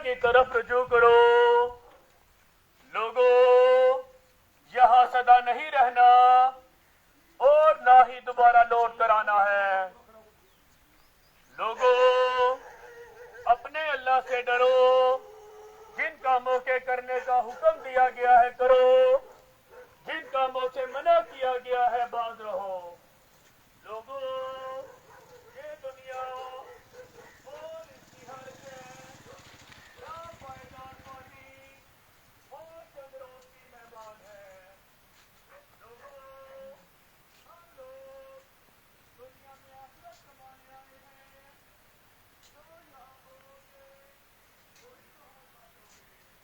کی طرف رجوع کرو. لوگوں یہاں سدا نہیں رہنا اور نہ ہی دوبارہ لوٹ کر آنا ہے. لوگوں اپنے اللہ سے ڈرو. جن کاموں کے کرنے کا حکم دیا گیا ہے کرو. جن کاموں سے منع کیا گیا ہے باز رہو. لوگوں یہ دنیا اور اس کی ہر شے پائیدار پانی اور چند روز کی مہمان ہے. لوگوں ہم لوگ دنیا میں آخرت کمانے آئے ہیں. جو یہاں ہو گے وہی وہاں پاؤ گے.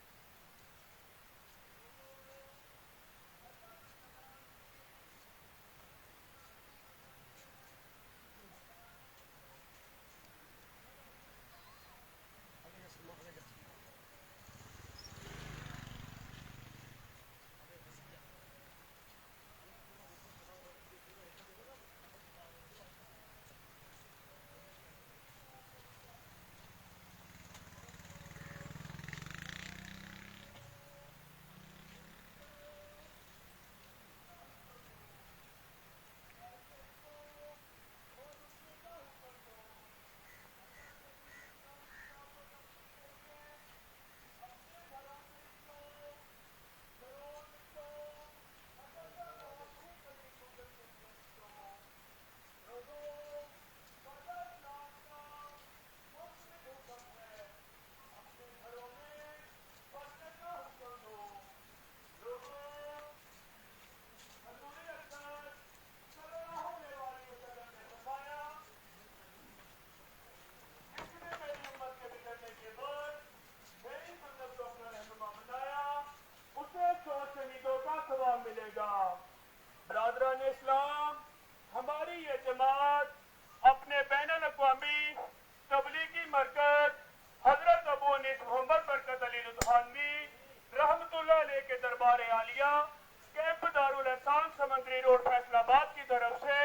ملے گا. برادران اسلام، ہماری یہ جماعت اپنے بین الاقوامی تبلیغی مرکز حضرت ابو انیس محمد برکت علی لدھیانوی رحمت اللہ علیہ کے دربار عالیہ کیمپ دارالاحسان سمندری روڈ فیصل آباد کی طرف سے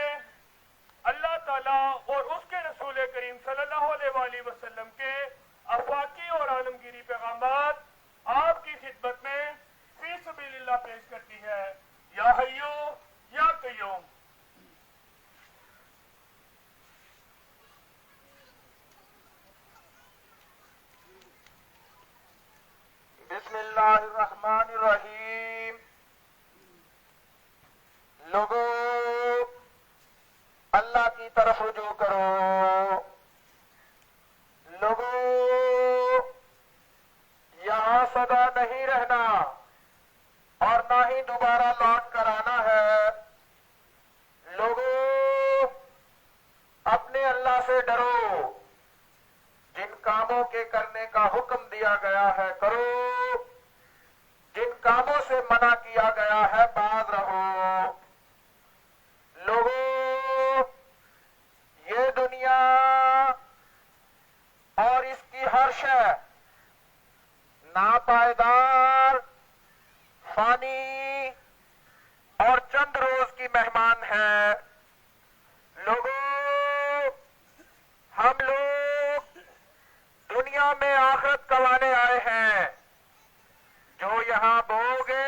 اللہ تعالیٰ اور اس کے رسول کریم صلی اللہ علیہ وآلہ وسلم کے آفاقی اور عالمگیری پیغامات آپ کی خدمت میں فی سبیل اللہ پیش کرتی ہے. یا حیو یا قیوم. بسم اللہ الرحمن الرحیم. لوگوں اللہ کی طرف رجوع کرو. لوگوں یہاں سدا نہیں رہنا اور نہ ہی دوبارہ لوٹ کر آنا ہے. لوگوں اپنے اللہ سے ڈرو. جن کاموں کے کرنے کا حکم دیا گیا ہے کرو. جن کاموں سے منع کیا گیا ہے باز رہو. لوگوں یہ دنیا اور اس کی ہر شے ناپائیدار فانی اور چند روز کی مہمان ہے. لوگوں ہم لوگ دنیا میں آخرت کمانے آئے ہیں. جو یہاں بو گے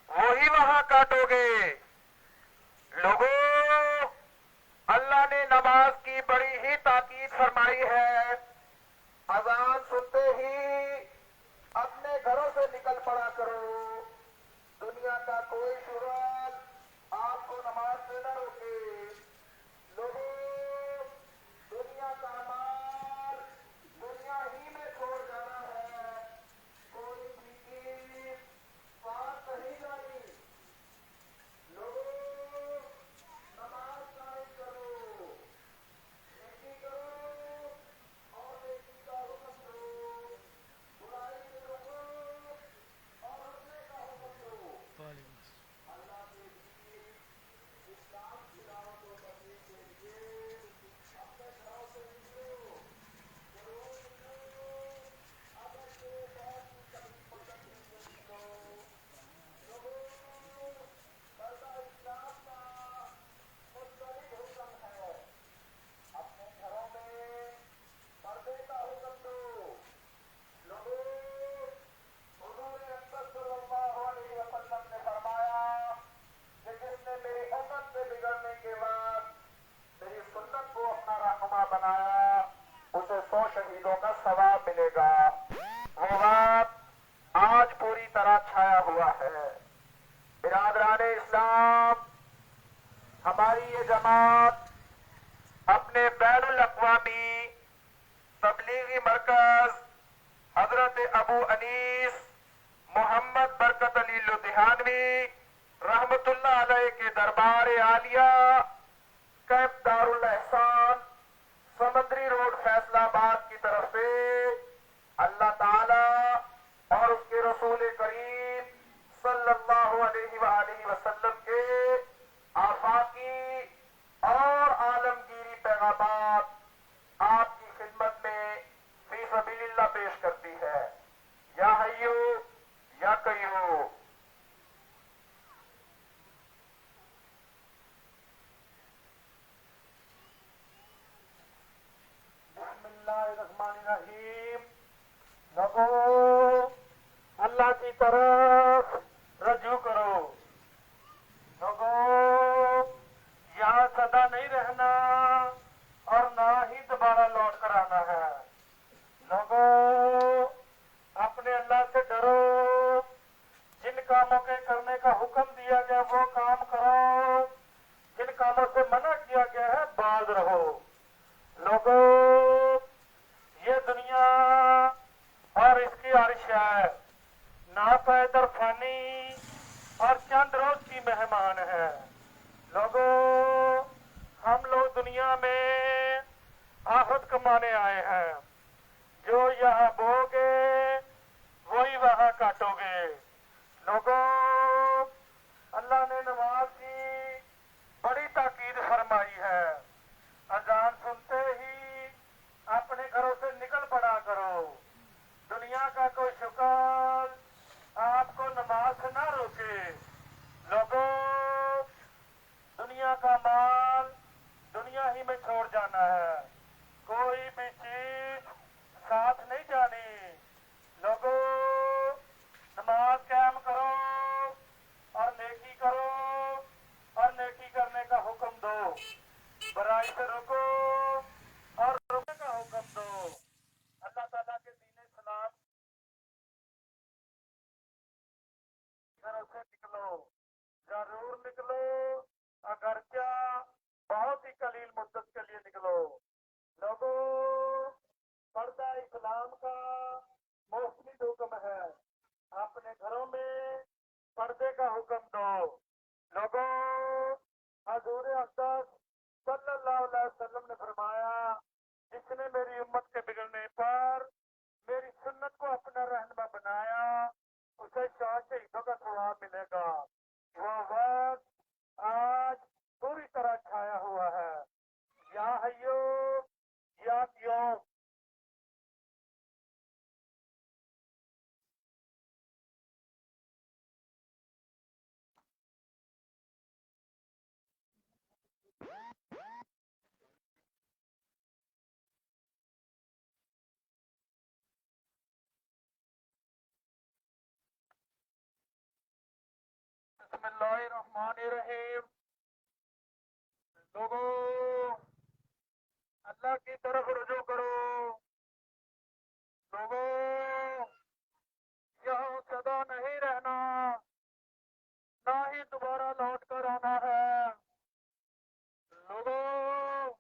وہی وہاں کاٹو گے. لوگوں اللہ نے نماز کی بڑی ہی تاکید فرمائی ہے. اذان سنتے ہی اپنے گھروں سے نکل پڑا کرو. دنیا کا کوئی شغل آپ کو نماز سے نہ روکے. لوگوں دنیا کا مال دنیا ہی میں چھوڑ جانا ہے. کوئی بھی چیز ساتھ نہیں جانی. لوگوں نماز قائم کرو. نیکی کرو اور نیکی کا حکم دو. برائی سے روکو اور ہنسنے کا حکم دو. بنایا اسے 100 شہیدوں کا ثواب ملے گا. وہ وقت آج پوری طرح چھایا ہوا ہے. برادران اسلام، ہماری یہ جماعت اپنے بین الاقوامی تبلیغی مرکز حضرت ابو انیس محمد برکت علی لدھیانوی رحمت اللہ علیہ کے دربار عالیہ کیمپ دارالاحسان سمندری روڈ فیصلہ آباد کی طرف سے اللہ تعالی اور اس کے رسول کریم صلی اللہ علیہ وآلہ وسلم کے آفاقی اور عالمگیری پیغامات آپ کی خدمت میں فی سبیل اللہ پیش کرتی ہے. یا حیو یا قیوم. بسم اللہ الرحمن الرحیم. لوگو اللہ کی طرف رجوع کرو. لوگو یہاں سدا نہیں رہنا اور نہ ہی دوبارہ لوٹ کر آنا ہے. لوگوں اپنے اللہ سے ڈرو. جن کاموں کے کرنے کا حکم دیا گیا وہ کام کرو. جن کاموں سے منع کیا گیا ہے باز رہو. لوگوں یہ دنیا اور اس کی عرش ہے ناپائیدار فانی اور چند روز کی مہمان ہے. لوگوں ہم لوگ دنیا میں آخرت کمانے آئے ہیں. جو یہاں بو گے وہی وہاں کاٹو گے. لوگوں اللہ نے نماز کی بڑی تاکید فرمائی ہے. اذان سنتے ہی اپنے گھروں سے نکل پڑا کرو. دنیا کا کوئی شکل آپ کو نماز سے نہ روکے. لوگوں دنیا کا مال دنیا ہی میں چھوڑ جانا ہے. کوئی بھی چیز ساتھ نہیں جانی. لوگوں نماز قائم کرو اور نیکی کرو اور نیکی کرنے کا حکم دو. برائی سے رکو اور رکنے کا حکم دو. اللہ تعالیٰ کے دین اسلام گھروں سے نکلو. ضرور نکلو اگرچہ بہت ہی قلیل مدت کے لیے نکلو. لوگوں پردہ اسلام کا موسمی حکم ہے. اپنے گھروں میں پردے کا حکم دو. لوگوں حضور اقدس صلی اللہ علیہ وسلم نے فرمایا جس نے میری امت کے بگڑنے پر میری سنت کو اپنا رہنما بنایا اسے 100 شہیدوں کا ثواب ملے گا. وہ وقت آج پوری طرح چھایا ہوا ہے. یا حیو یا قیوم. بسم اللہ الرحمن الرحیم. لوگوں اللہ کی طرف رجوع کرو. لوگوں یہاں سدا نہیں رہنا نہ ہی دوبارہ لوٹ کر آنا ہے. لوگوں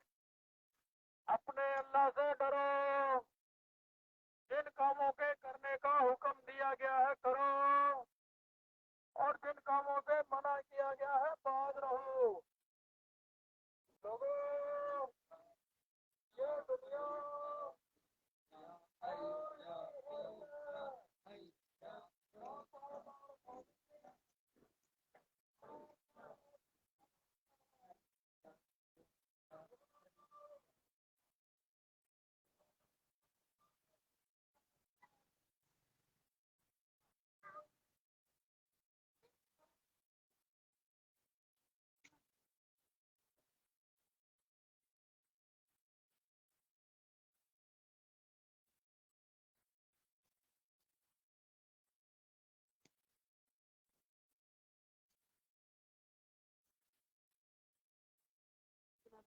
اپنے اللہ سے ڈرو. جن کاموں کے کرنے کا حکم دیا گیا ہے کرو اور جن کاموں سے منع کیا گیا ہے باز رہو. لوگوں یہ دنیا